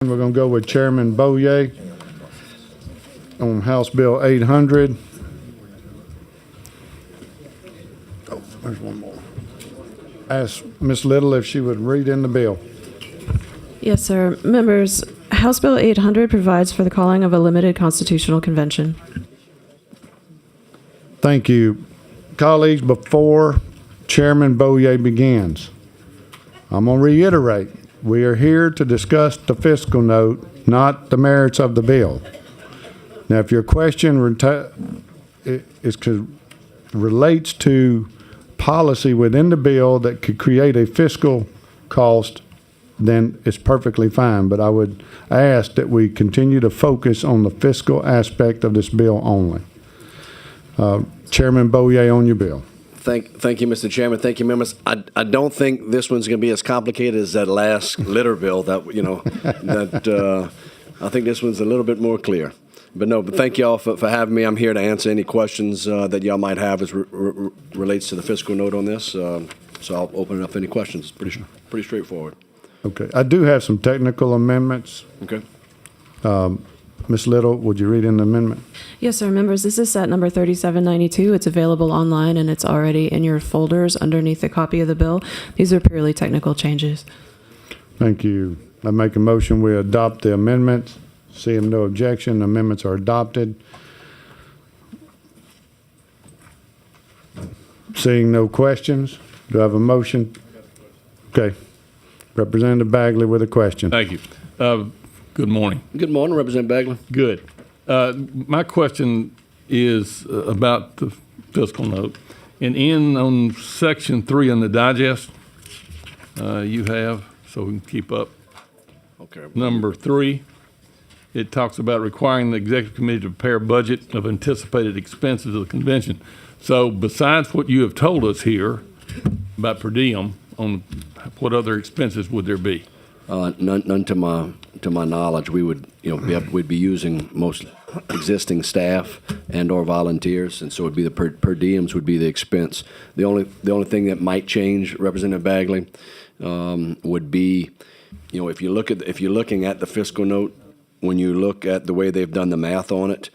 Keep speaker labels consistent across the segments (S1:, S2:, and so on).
S1: We're going to go with Chairman Boyer on House Bill 800. Oh, there's one more. Ask Ms. Little if she would read in the bill.
S2: Yes, sir. Members, House Bill 800 provides for the calling of a limited constitutional convention.
S1: Thank you. Colleagues, before Chairman Boyer begins, I'm going to reiterate, we are here to discuss the fiscal note, not the merits of the bill. Now, if your question relates to policy within the bill that could create a fiscal cost, then it's perfectly fine. But I would ask that we continue to focus on the fiscal aspect of this bill only. Chairman Boyer, on your bill.
S3: Thank you, Mr. Chairman. Thank you, members. I don't think this one's going to be as complicated as that last litter bill. I think this one's a little bit more clear. But thank you all for having me. I'm here to answer any questions that y'all might have as relates to the fiscal note on this. So I'll open it up for any questions. It's pretty straightforward.
S1: Okay. I do have some technical amendments.
S3: Okay.
S1: Ms. Little, would you read in the amendment?
S2: Yes, sir. Members, this is set number 3792. It's available online, and it's already in your folders underneath the copy of the bill. These are purely technical changes.
S1: Thank you. I make a motion we adopt the amendments. Seeing no objection, the amendments are adopted. Seeing no questions, do I have a motion? Okay. Representative Bagley with a question.
S4: Thank you. Good morning.
S3: Good morning, Representative Bagley.
S4: Good. My question is about the fiscal note. And on Section 3 in the digest, you have, so we can keep up,
S3: Okay.
S4: number 3, it talks about requiring the Executive Committee to prepare a budget of anticipated expenses of the convention. So besides what you have told us here about per diem, on what other expenses would there be?
S3: None to my knowledge. We would, we'd be using most existing staff and/or volunteers, and so it'd be the per diems would be the expense. The only thing that might change, Representative Bagley, would be, if you're looking at the fiscal note, when you look at the way they've done the math on it,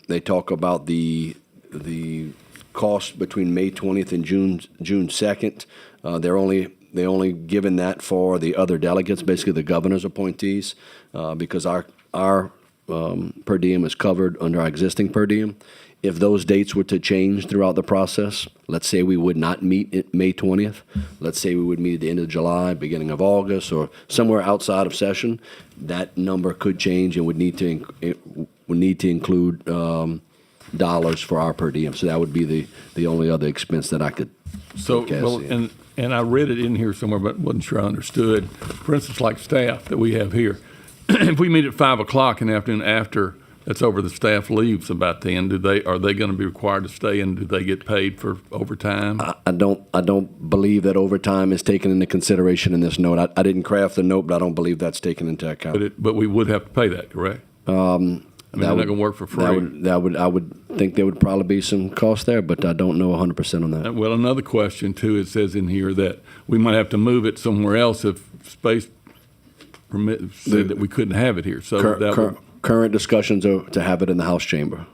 S3: they talk about the cost between May 20th and June 2nd. They only given that for the other delegates, basically the governor's appointees, because our per diem is covered under our existing per diem. If those dates were to change throughout the process, let's say we would not meet at May 20th, let's say we would meet at the end of July, beginning of August, or somewhere outside of session, that number could change and would need to include dollars for our per diem. So that would be the only other expense that I could forecast.
S4: Well, and I read it in here somewhere, but wasn't sure I understood. For instance, like staff that we have here, if we meet at 5 o'clock in the afternoon after that's over, the staff leaves about then, are they going to be required to stay, and do they get paid for overtime?
S3: I don't believe that overtime is taken into consideration in this note. I didn't craft the note, but I don't believe that's taken into account.
S4: But we would have to pay that, correct? They're not going to work for free.
S3: I would think there would probably be some cost there, but I don't know 100% on that.
S4: Well, another question too. It says in here that we might have to move it somewhere else if space said that we couldn't have it here. So
S3: current discussions are to have it in the House chamber.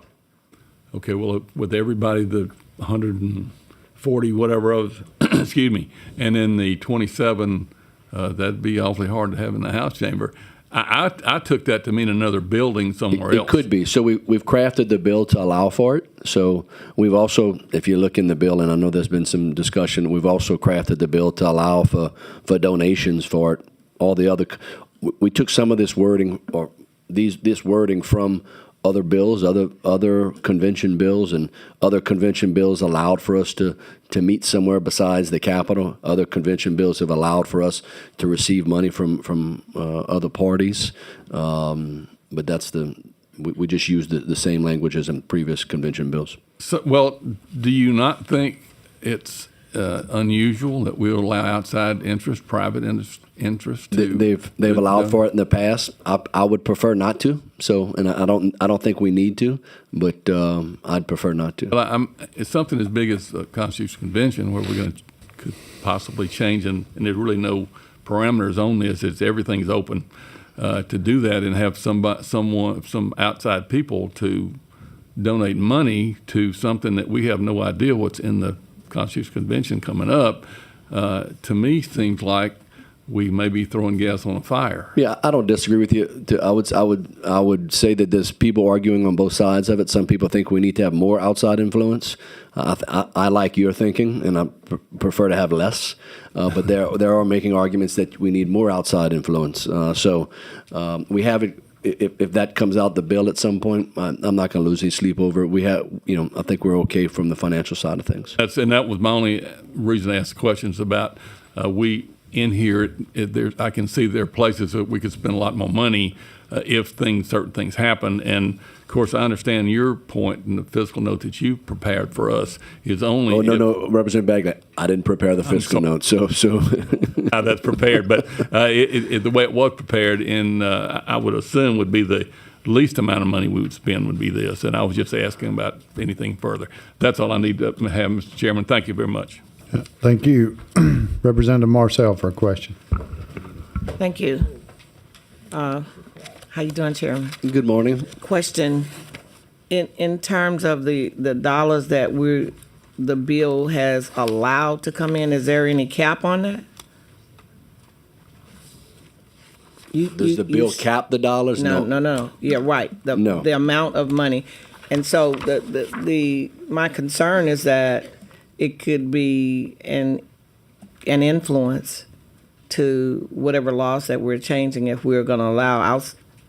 S4: Okay. Well, with everybody, the 140 whatever of, excuse me, and then the 27, that'd be awfully hard to have in the House chamber. I took that to mean another building somewhere else.
S3: It could be. So we've crafted the bill to allow for it. So we've also, if you look in the bill, and I know there's been some discussion, we've also crafted the bill to allow for donations for it. All the other, we took some of this wording or this wording from other bills, other convention bills, and other convention bills allowed for us to meet somewhere besides the Capitol. Other convention bills have allowed for us to receive money from other parties, but we just used the same language as in previous convention bills.
S4: So, well, do you not think it's unusual that we'll allow outside interest, private interest?
S3: They've allowed for it in the past. I would prefer not to. So, and I don't think we need to, but I'd prefer not to.
S4: Well, it's something as big as the Constitutional Convention where we're going to could possibly change, and there's really no parameters on this. Everything's open. to do that and have some outside people to donate money to something that we have no idea what's in the Constitutional Convention coming up, to me seems like we may be throwing gas on a fire.
S3: Yeah, I don't disagree with you. I would say that there's people arguing on both sides of it. Some people think we need to have more outside influence. I like your thinking, and I prefer to have less. But there are making arguments that we need more outside influence. So we have it. If that comes out the bill at some point, I'm not going to lose any sleep over it. We have, I think we're okay from the financial side of things.
S4: That was my only reason I asked questions about. We in here, I can see there are places that we could spend a lot more money if certain things happen. And of course, I understand your point in the fiscal note that you prepared for us is only.
S3: Oh no, Representative Bagley, I didn't prepare the fiscal note, so.
S4: That's prepared, but the way it was prepared, I would assume would be the least amount of money we would spend would be this. And I was just asking about anything further. That's all I need to have, Mr. Chairman. Thank you very much.
S1: Thank you. Representative Marcel for a question.
S5: Thank you. How you doing, Chairman?
S3: Good morning.
S5: Question, in terms of the dollars that the bill has allowed to come in, is there any cap on that?
S3: Does the bill cap the dollars?
S5: No. Yeah, right.
S3: No.
S5: The amount of money. And so my concern is that it could be an influence to whatever laws that we're changing if we're going to allow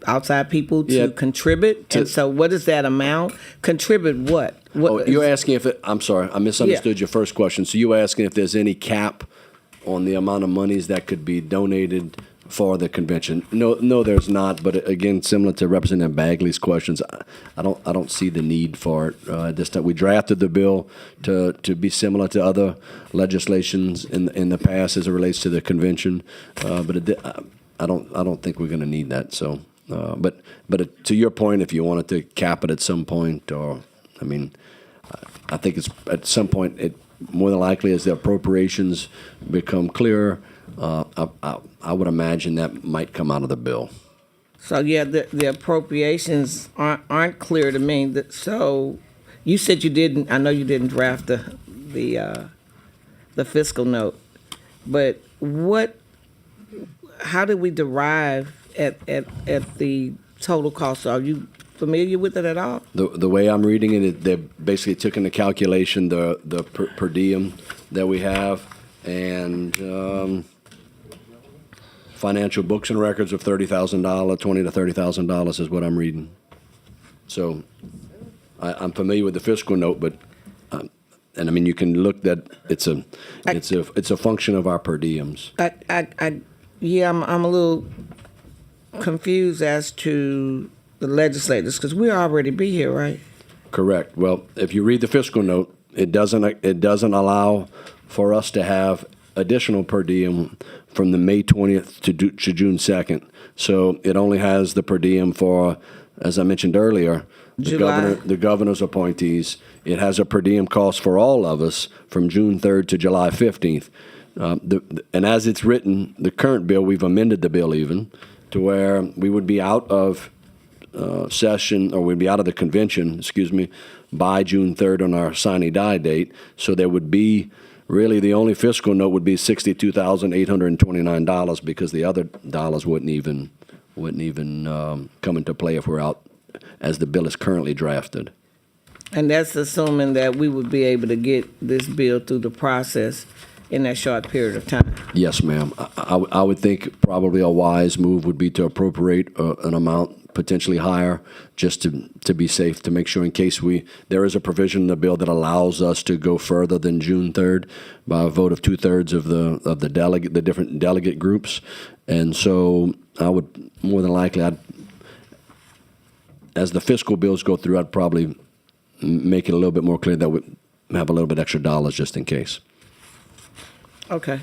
S5: outside people to contribute. And so what is that amount? Contribute what?
S3: You're asking I'm sorry, I misunderstood your first question. So you were asking if there's any cap on the amount of monies that could be donated for the convention. No, there's not. But again, similar to Representative Bagley's questions, I don't see the need for it. This time we drafted the bill to be similar to other legislations in the past as it relates to the convention. But I don't think we're going to need that. So, but to your point, if you wanted to cap it at some point, I think it's at some point. It more than likely as the appropriations become clearer. I would imagine that might come out of the bill.
S5: So yeah, the appropriations aren't clear to me. So you said you didn't. I know you didn't draft the fiscal note, but how did we derive at the total cost? Are you familiar with it at all?
S3: The way I'm reading it, they basically took into calculation the per diem that we have and. Financial books and records of $30,000, $20,000 to $30,000 is what I'm reading. So I'm familiar with the fiscal note, but and you can look that it's a function of our per diems.
S5: I'm a little confused as to the legislators because we already be here, right?
S3: Correct. Well, if you read the fiscal note, it doesn't allow for us to have additional per diem from the May 20th to June 2nd. So it only has the per diem for, as I mentioned earlier, the governor's appointees. It has a per diem cost for all of us from June 3rd to July 15th. And as it's written, the current bill, we've amended the bill even to where we would be out of session, or we'd be out of the convention, by June 3rd on our sine die date. So there would be really, the only fiscal note would be $62,829 because the other dollars wouldn't even come into play if we're out as the bill is currently drafted.
S5: And that's assuming that we would be able to get this bill through the process in that short period of time.
S3: Yes, ma'am. I would think probably a wise move would be to appropriate an amount potentially higher, just to be safe, to make sure in case there is a provision in the bill that allows us to go further than June 3rd by a vote of 2/3 of the different delegate groups. And so I would more than likely, as the fiscal bills go through, I'd probably make it a little bit more clear that we have a little bit extra dollars just in case.
S5: Okay.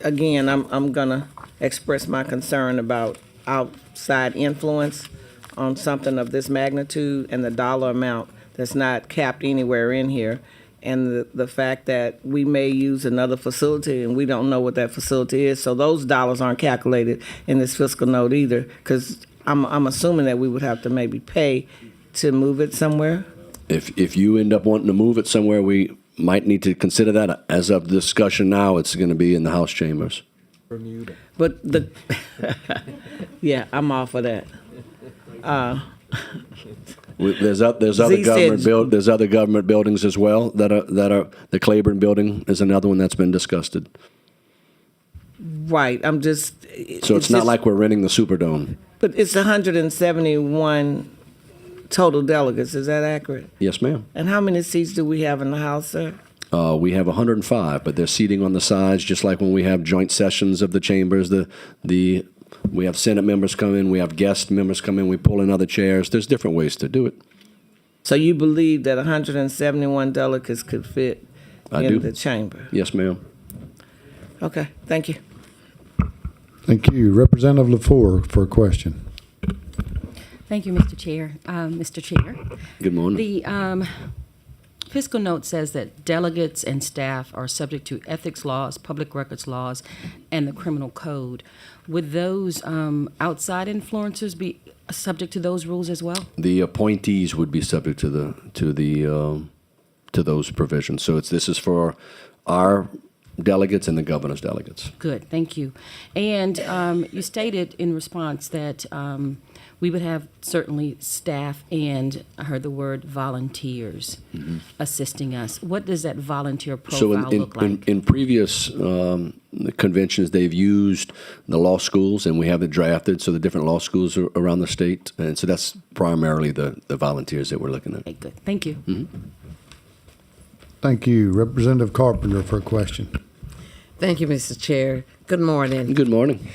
S5: Again, I'm gonna express my concern about outside influence on something of this magnitude and the dollar amount that's not capped anywhere in here. and the fact that we may use another facility and we don't know what that facility is. So those dollars aren't calculated in this fiscal note either, because I'm assuming that we would have to maybe pay to move it somewhere.
S3: If you end up wanting to move it somewhere, we might need to consider that. As of discussion now, it's going to be in the House chambers.
S5: But the, yeah, I'm all for that.
S3: There's other
S5: Z
S3: government
S5: said-
S3: there's other government buildings as well that are the Claiborne building is another one that's been discussed.
S5: Right, I'm just.
S3: So it's not
S5: just-
S3: like we're renting the Superdome.
S5: But it's 171 total delegates, is that accurate?
S3: Yes, ma'am.
S5: And how many seats do we have in the House, sir?
S3: We have 105, but they're seating on the sides, just like when we have joint sessions of the chambers. We have Senate members come in, we have guest members come in, we pull in other chairs. There's different ways to do it.
S5: So you believe that 171 delegates could fit
S3: I
S5: in
S3: do.
S5: the chamber?
S3: Yes, ma'am.
S5: Okay, thank you.
S1: Thank you. Representative LaFour for a question.
S6: Thank you, Mr. Chair. Mr. Chair,
S3: Good morning.
S6: the fiscal note says that delegates and staff are subject to ethics laws, public records laws, and the criminal code. Would those outside influencers be subject to those rules as well?
S3: The appointees would be subject to those provisions. So this is for our delegates and the governor's delegates.
S6: Good, thank you. And you stated in response that we would have certainly staff and, I heard the word volunteers assisting us. What does that volunteer profile look like?
S3: In previous conventions, they've used the law schools, and we have it drafted, so the different law schools are around the state. And so that's primarily the volunteers that we're looking at.
S6: Okay, good, thank you.
S1: Thank you. Representative Carpenter for a question.
S7: Thank you, Mr. Chair. Good morning.
S3: Good morning.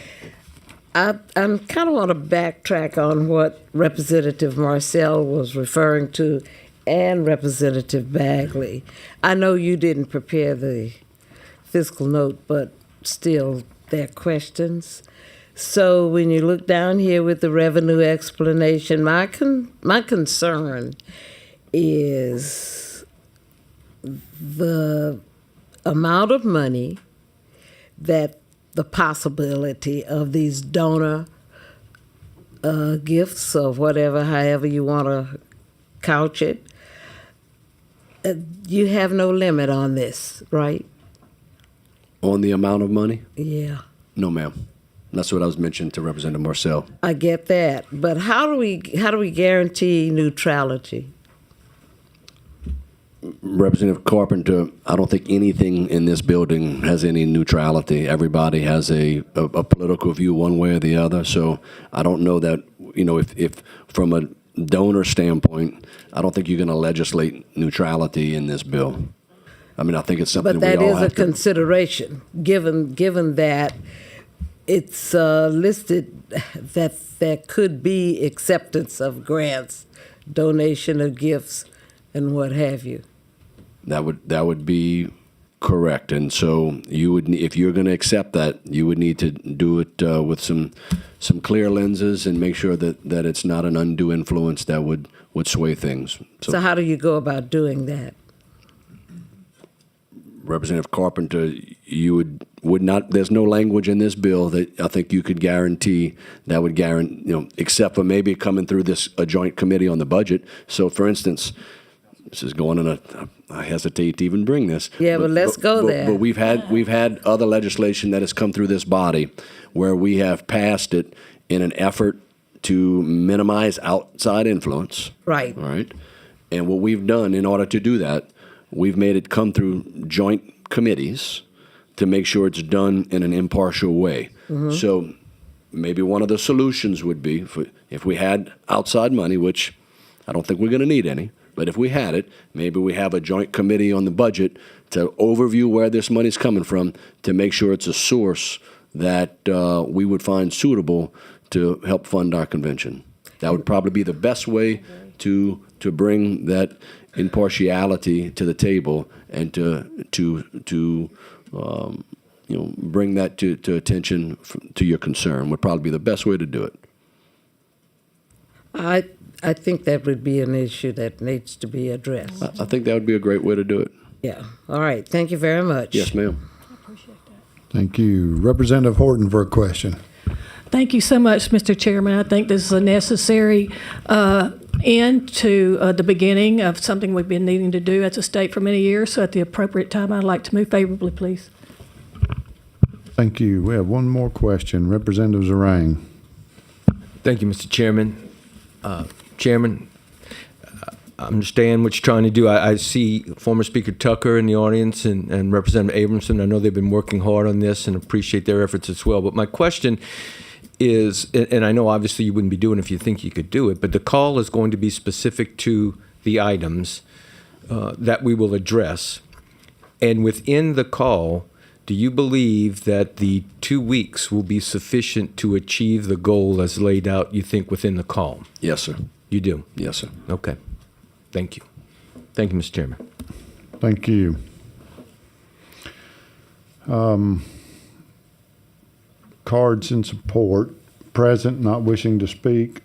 S7: I'm kind of want to backtrack on what Representative Marcel was referring to and Representative Bagley. I know you didn't prepare the fiscal note, but still, there are questions. So when you look down here with the revenue explanation, my concern is the amount of money that the possibility of these donor gifts or whatever, however you want to couch it, you have no limit on this, right?
S3: On the amount of money?
S7: Yeah,
S3: No, ma'am. That's what I was mentioning to Representative Marcel.
S7: I get that, but how do we guarantee neutrality?
S3: Representative Carpenter, I don't think anything in this building has any neutrality. Everybody has a political view one way or the other. So I don't know that, if from a donor standpoint, I don't think you're going to legislate neutrality in this bill. I mean, I think it's something
S7: But
S3: we
S7: that
S3: all
S7: is a
S3: have to.
S7: consideration, given that it's listed that there could be acceptance of grants, donation of gifts, and what have you.
S3: That would be correct. And so you would, if you're going to accept that, you would need to do it with some clear lenses and make sure that it's not an undue influence that would sway things.
S7: So how do you go about doing that?
S3: Representative Carpenter, you would not. There's no language in this bill that I think you could guarantee that would guarantee, except for maybe coming through a joint committee on the budget. So, for instance, this is going in I hesitate to even bring this.
S7: Yeah, but let's go there.
S3: But we've had other legislation that has come through this body where we have passed it in an effort to minimize outside influence.
S7: Right.
S3: All right. And what we've done in order to do that, we've made it come through joint committees to make sure it's done in an impartial way. So maybe one of the solutions would be if we had outside money, which I don't think we're going to need any, but if we had it, maybe we have a joint committee on the budget to overview where this money's coming from to make sure it's a source that we would find suitable to help fund our convention. That would probably be the best way to bring that impartiality to the table and to bring that to attention to your concern would probably be the best way to do it.
S7: I think that would be an issue that needs to be addressed.
S3: I think that would be a great way to do it.
S7: Yeah. All right. Thank you very much.
S3: Yes, ma'am.
S1: Thank you. Representative Horton for a question.
S8: Thank you so much, Mr. Chairman. I think this is a necessary end to the beginning of something we've been needing to do as a state for many years. So at the appropriate time, I'd like to move favorably, please.
S1: Thank you. We have one more question. Representative Zarang.
S9: Thank you, Mr. Chairman. Chairman, I understand what you're trying to do. I see former Speaker Tucker in the audience and Representative Abramson. I know they've been working hard on this and appreciate their efforts as well. But my question is, and I know obviously you wouldn't be doing it if you think you could do it, but the call is going to be specific to the items that we will address. And within the call, do you believe that the 2 weeks will be sufficient to achieve the goal as laid out, you think, within the call?
S3: Yes, sir.
S9: You do?
S3: Yes, sir.
S9: Okay. Thank you. Thank you, Mr. Chairman.
S1: Thank you. Cards in support. Present, not wishing to speak.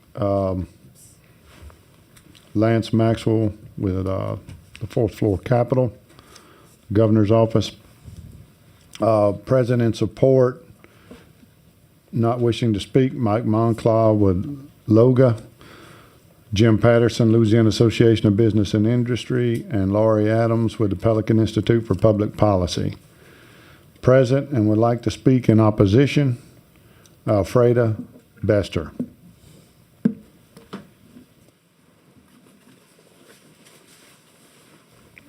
S1: Lance Maxwell with the 4th Floor Capitol. Governor's Office. Present in support. Not wishing to speak. Mike Monclaw with LOGA. Jim Patterson, Louisiana Association of Business and Industry, and Laurie Adams with the Pelican Institute for Public Policy. Present and would like to speak in opposition, Alfreda Bester.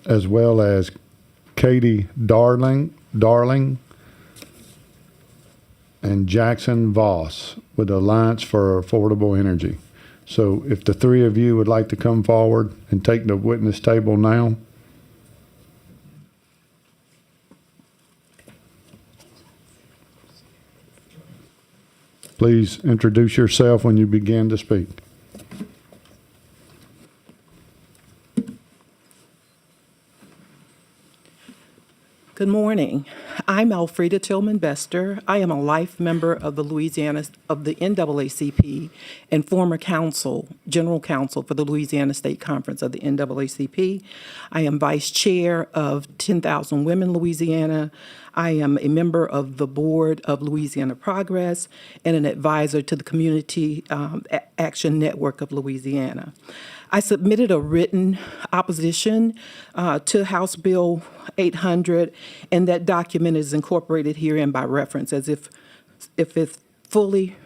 S1: As well as Katie Darling, and Jackson Voss with the Alliance for Affordable Energy. So if the three of you would like to come forward and take the witness table now. Please introduce yourself when you begin to speak.
S10: Good morning. I'm Alfreda Tillman Bester. I am a life member of the NAACP and former general counsel for the Louisiana State Conference of the NAACP. I am vice chair of 10,000 Women Louisiana. I am a member of the board of Louisiana Progress and an advisor to the Community Action Network of Louisiana. I submitted a written opposition to House Bill 800, and that document is incorporated herein by reference as if it's fully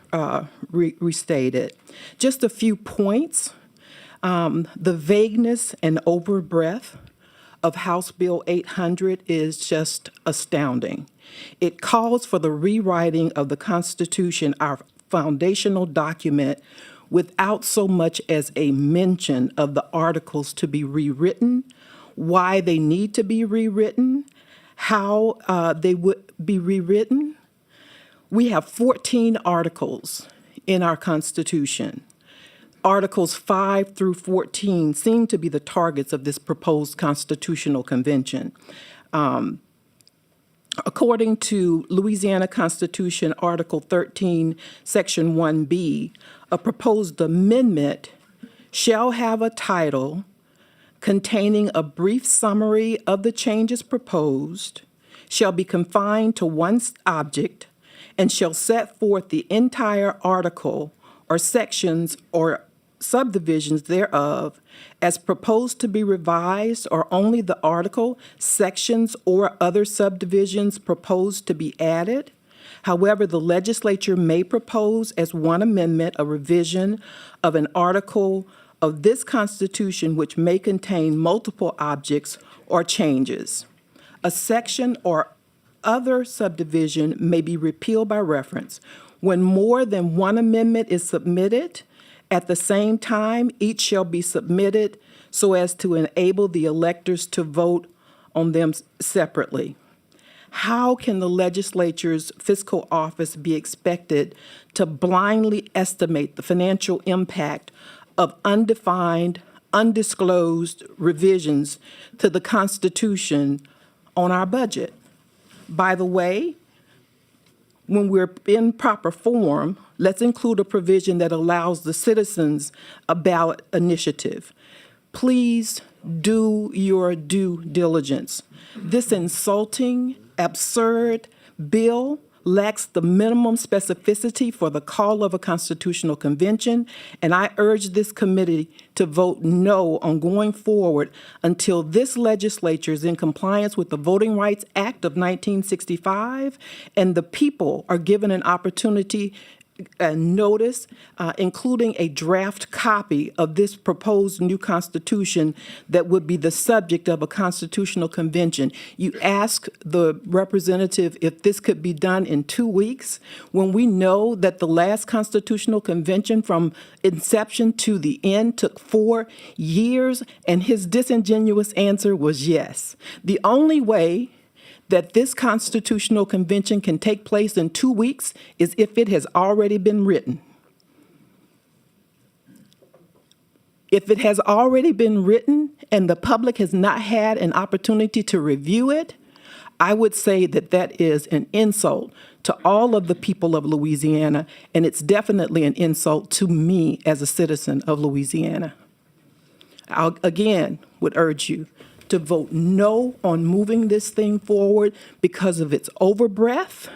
S10: restated. Just a few points. The vagueness and overbreadth of House Bill 800 is just astounding. It calls for the rewriting of the Constitution, our foundational document, without so much as a mention of the articles to be rewritten, why they need to be rewritten, how they would be rewritten. We have 14 articles in our Constitution. Articles 5 through 14 seem to be the targets of this proposed constitutional convention. According to Louisiana Constitution, Article 13, Section 1B, a proposed amendment shall have a title containing a brief summary of the changes proposed, shall be confined to one object, and shall set forth the entire article or sections or subdivisions thereof as proposed to be revised, or only the article, sections, or other subdivisions proposed to be added. However, the legislature may propose as one amendment a revision of an article of this Constitution which may contain multiple objects or changes. A section or other subdivision may be repealed by reference. When more than one amendment is submitted, at the same time, each shall be submitted so as to enable the electors to vote on them separately. How can the legislature's fiscal office be expected to blindly estimate the financial impact of undefined, undisclosed revisions to the Constitution on our budget? By the way, when we're in proper form, let's include a provision that allows the citizens a ballot initiative. Please do your due diligence. This insulting, absurd bill lacks the minimum specificity for the call of a constitutional convention, and I urge this committee to vote no on going forward until this legislature is in compliance with the Voting Rights Act of 1965, and the people are given an opportunity and notice, including a draft copy of this proposed new constitution that would be the subject of a constitutional convention. You ask the representative if this could be done in 2 weeks, when we know that the last constitutional convention from inception to the end took 4 years, and his disingenuous answer was yes. The only way that this constitutional convention can take place in 2 weeks is if it has already been written. If it has already been written and the public has not had an opportunity to review it, I would say that that is an insult to all of the people of Louisiana, and it's definitely an insult to me as a citizen of Louisiana. I, again, would urge you to vote no on moving this thing forward because of its overbreadth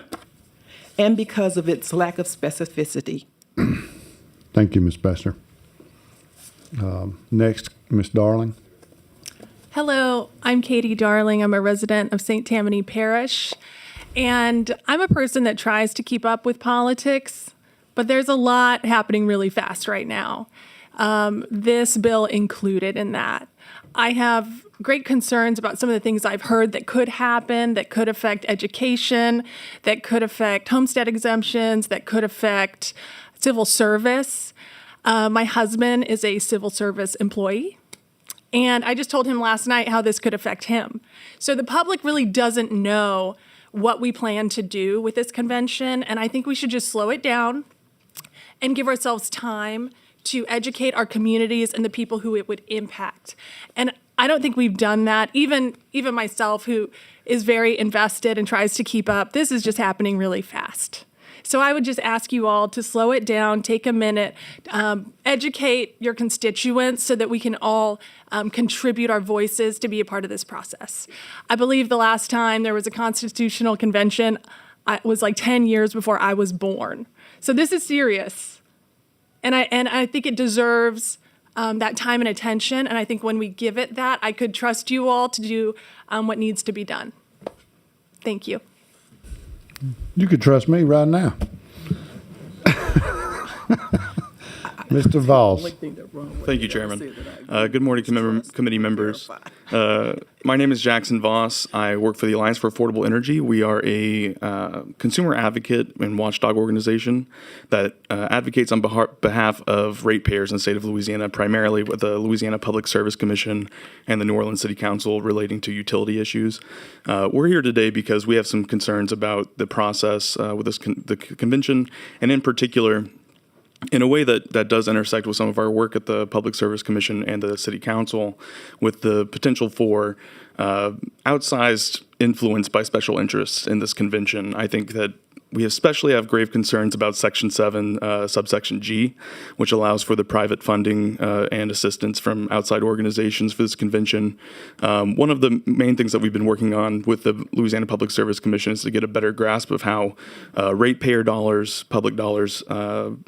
S10: and because of its lack of specificity.
S1: Thank you, Ms. Besser. Next, Ms. Darling.
S11: Hello, I'm Katie Darling. I'm a resident of St. Tammany Parish, and I'm a person that tries to keep up with politics, but there's a lot happening really fast right now. This bill included in that. I have great concerns about some of the things I've heard that could happen, that could affect education, that could affect homestead exemptions, that could affect civil service. My husband is a civil service employee, and I just told him last night how this could affect him. So the public really doesn't know what we plan to do with this convention, and I think we should just slow it down and give ourselves time to educate our communities and the people who it would impact. And I don't think we've done that. Even myself, who is very invested and tries to keep up, this is just happening really fast. So I would just ask you all to slow it down, take a minute, educate your constituents so that we can all contribute our voices to be a part of this process. I believe the last time there was a constitutional convention was like 10 years before I was born. So this is serious. And I think it deserves that time and attention. And I think when we give it that, I could trust you all to do what needs to be done. Thank you.
S1: You could trust me right now. Mr. Voss.
S12: Thank you, Chairman. Good morning, committee members. My name is Jackson Voss. I work for the Alliance for Affordable Energy. We are a consumer advocate and watchdog organization that advocates on behalf of ratepayers in the state of Louisiana, primarily with the Louisiana Public Service Commission and the New Orleans City Council relating to utility issues. We're here today because we have some concerns about the process with the convention, and in particular, in a way that does intersect with some of our work at the Public Service Commission and the City Council, with the potential for outsized influence by special interests in this convention. I think that we especially have grave concerns about Section 7, subsection G, which allows for the private funding and assistance from outside organizations for this convention. One of the main things that we've been working on with the Louisiana Public Service Commission is to get a better grasp of how ratepayer dollars, public dollars,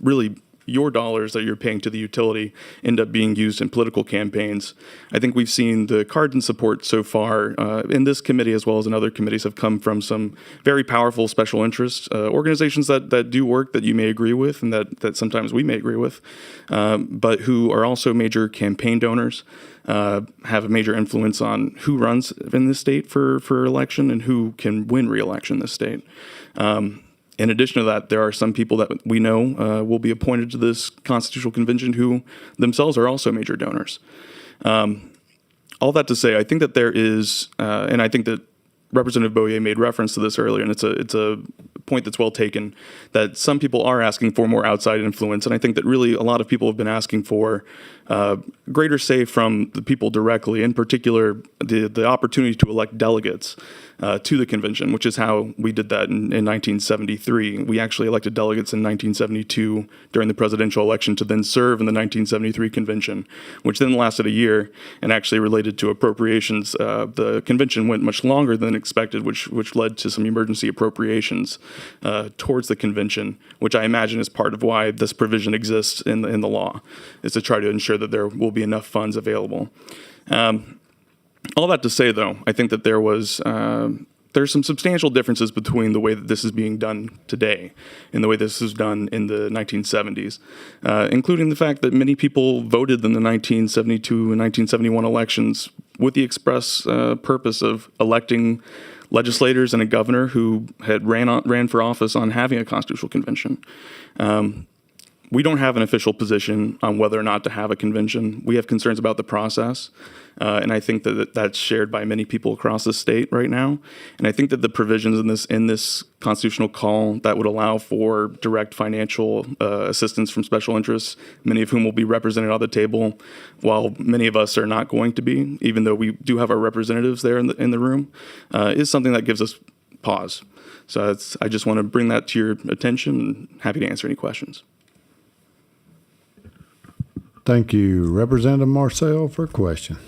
S12: really your dollars that you're paying to the utility end up being used in political campaigns. I think we've seen the cards and support so far in this committee as well as in other committees have come from some very powerful special interest organizations that do work that you may agree with and that sometimes we may agree with, but who are also major campaign donors, have a major influence on who runs in this state for election and who can win re-election in this state. In addition to that, there are some people that we know will be appointed to this constitutional convention who themselves are also major donors. All that to say, I think that there is, and I think that Representative Boyer made reference to this earlier, and it's a point that's well taken, that some people are asking for more outside influence, and I think that really a lot of people have been asking for greater say from the people directly, in particular the opportunity to elect delegates. to the convention, which is how we did that in 1973. We actually elected delegates in 1972 during the presidential election to then serve in the 1973 convention, which then lasted a year and actually related to appropriations. The convention went much longer than expected, which led to some emergency appropriations towards the convention, which I imagine is part of why this provision exists in the law, is to try to ensure that there will be enough funds available. All that to say, though, I think that there's some substantial differences between the way that this is being done today and the way this was done in the 1970s, including the fact that many people voted in the 1972 and 1971 elections with the express purpose of electing legislators and a governor who had ran for office on having a constitutional convention. We don't have an official position on whether or not to have a convention. We have concerns about the process, and I think that that's shared by many people across the state right now. And I think that the provisions in this constitutional call that would allow for direct financial assistance from special interests, many of whom will be represented on the table, while many of us are not going to be, even though we do have our representatives there in the room, is something that gives us pause. So I just want to bring that to your attention, and happy to answer any questions.
S1: Thank you. Representative Marcel for a question.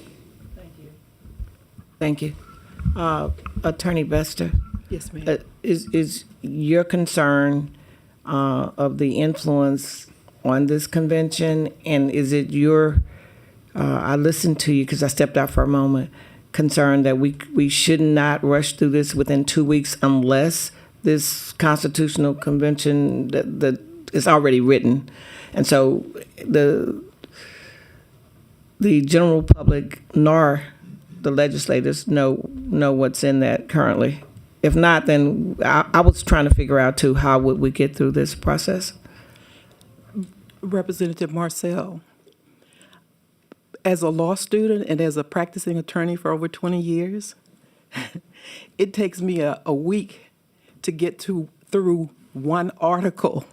S5: Thank you. Attorney Bester,
S10: Yes, ma'am.
S5: is your concern of the influence on this convention, and is it your, I listened to you because I stepped out for a moment, concern that we should not rush through this within 2 weeks unless this constitutional convention that is already written, and so the general public nor the legislators know what's in that currently. If not, then I was trying to figure out too, how would we get through this process?
S10: Representative Marcel, as a law student and as a practicing attorney for over 20 years, it takes me a week to get through one article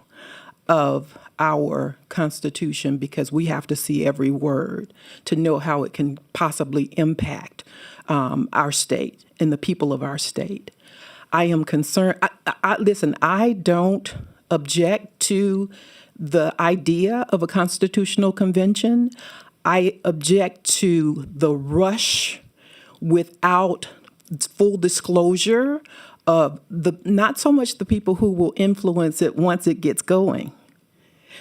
S10: of our Constitution because we have to see every word to know how it can possibly impact our state and the people of our state. I am concerned. Listen, I don't object to the idea of a constitutional convention. I object to the rush without full disclosure of not so much the people who will influence it once it gets going,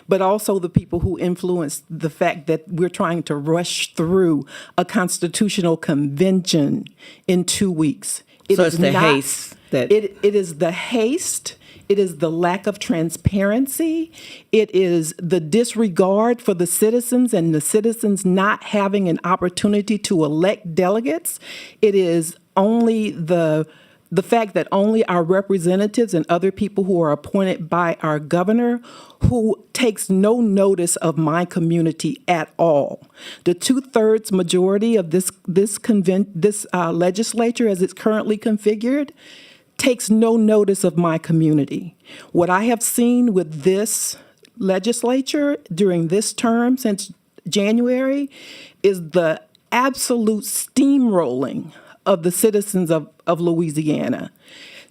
S10: but also the people who influence the fact that we're trying to rush through a constitutional convention in 2 weeks.
S5: So it's the haste that
S10: it is the haste. It is the lack of transparency. It is the disregard for the citizens and the citizens not having an opportunity to elect delegates. It is only the fact that only our representatives and other people who are appointed by our governor who takes no notice of my community at all. The 2/3 majority of this legislature as it's currently configured takes no notice of my community. What I have seen with this legislature during this term since January is the absolute steamrolling of the citizens of Louisiana.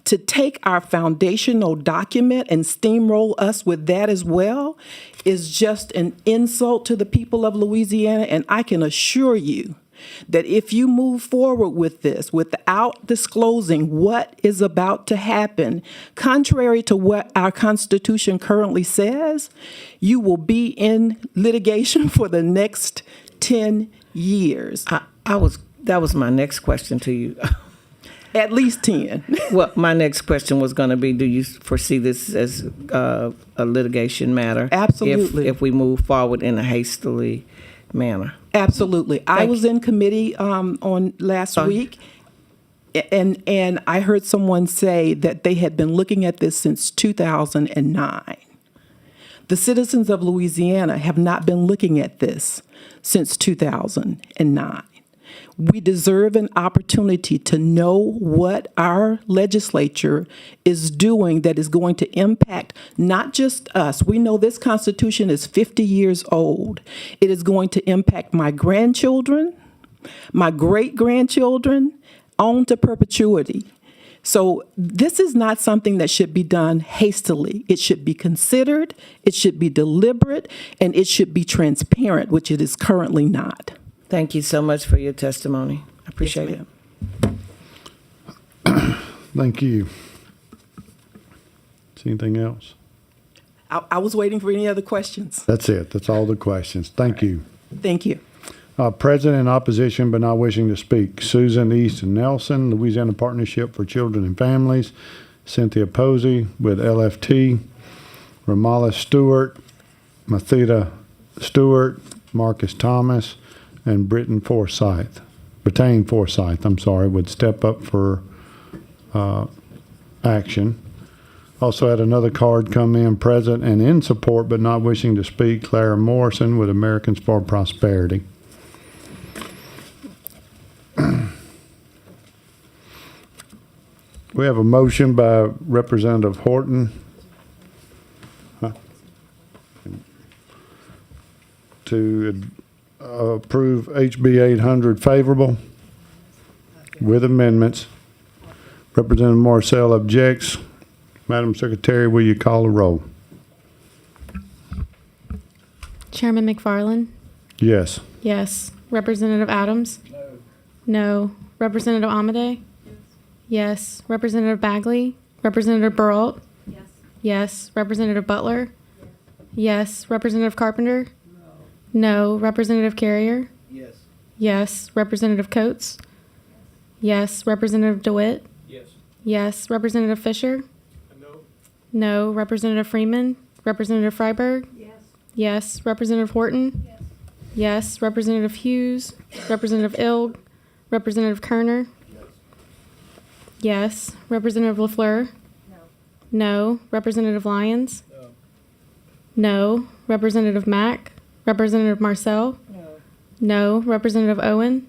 S10: To take our foundational document and steamroll us with that as well is just an insult to the people of Louisiana. And I can assure you that if you move forward with this without disclosing what is about to happen, contrary to what our Constitution currently says, you will be in litigation for the next 10 years.
S5: That was my next question to you.
S10: At least 10.
S5: Well, my next question was going to be, do you foresee this as a litigation matter?
S10: Absolutely.
S5: If we move forward in a hastily manner.
S10: Absolutely. I was in committee on last week, and I heard someone say that they had been looking at this since 2009. The citizens of Louisiana have not been looking at this since 2009. We deserve an opportunity to know what our legislature is doing that is going to impact not just us. We know this Constitution is 50 years old. It is going to impact my grandchildren, my great-grandchildren, on to perpetuity. So this is not something that should be done hastily. It should be considered, it should be deliberate, and it should be transparent, which it is currently not.
S5: Thank you so much for your testimony. I appreciate it.
S1: Thank you. Is anything else?
S10: I was waiting for any other questions.
S1: That's it. That's all the questions. Thank you.
S10: Thank you.
S1: Present in opposition but not wishing to speak, Susan East Nelson, Louisiana Partnership for Children and Families, Cynthia Posey with LFT, Ramala Stewart, Mathita Stewart, Marcus Thomas, and Brittain Forsyth, would step up for action. Also had another card come in, present and in support but not wishing to speak, Clara Morrison with Americans for Prosperity. We have a motion by Representative Horton to approve HB 800 favorable with amendments. Representative Marcel objects. Madam Secretary, will you call the roll?
S13: Chairman McFarland?
S1: Yes.
S13: Yes. Representative Adams? No. Representative Amade? Yes. Representative Bagley? Representative Buralt? Yes. Representative Butler? Yes. Representative Carpenter? No. Representative Carrier? Yes. Representative Coates? Yes. Representative DeWitt? Yes. Representative Fisher? No. Representative Freeman? Representative Freiberg? Yes. Representative Horton? Yes. Representative Hughes? Representative Ilg? Representative Kerner? Yes. Representative LaFleur? No. Representative Lyons? No. Representative Mack? Representative Marcel? No. Representative Owen?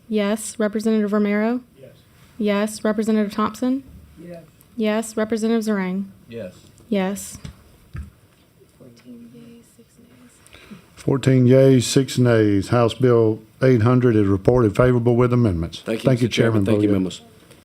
S13: Yes. Representative Romero? Yes. Representative Thompson? Yes. Representative Zarang? Yes.
S1: 14 yeas, 6 nays. House Bill 800 is reported favorable with amendments.
S3: Thank you, Mr. Chairman. Thank you, members.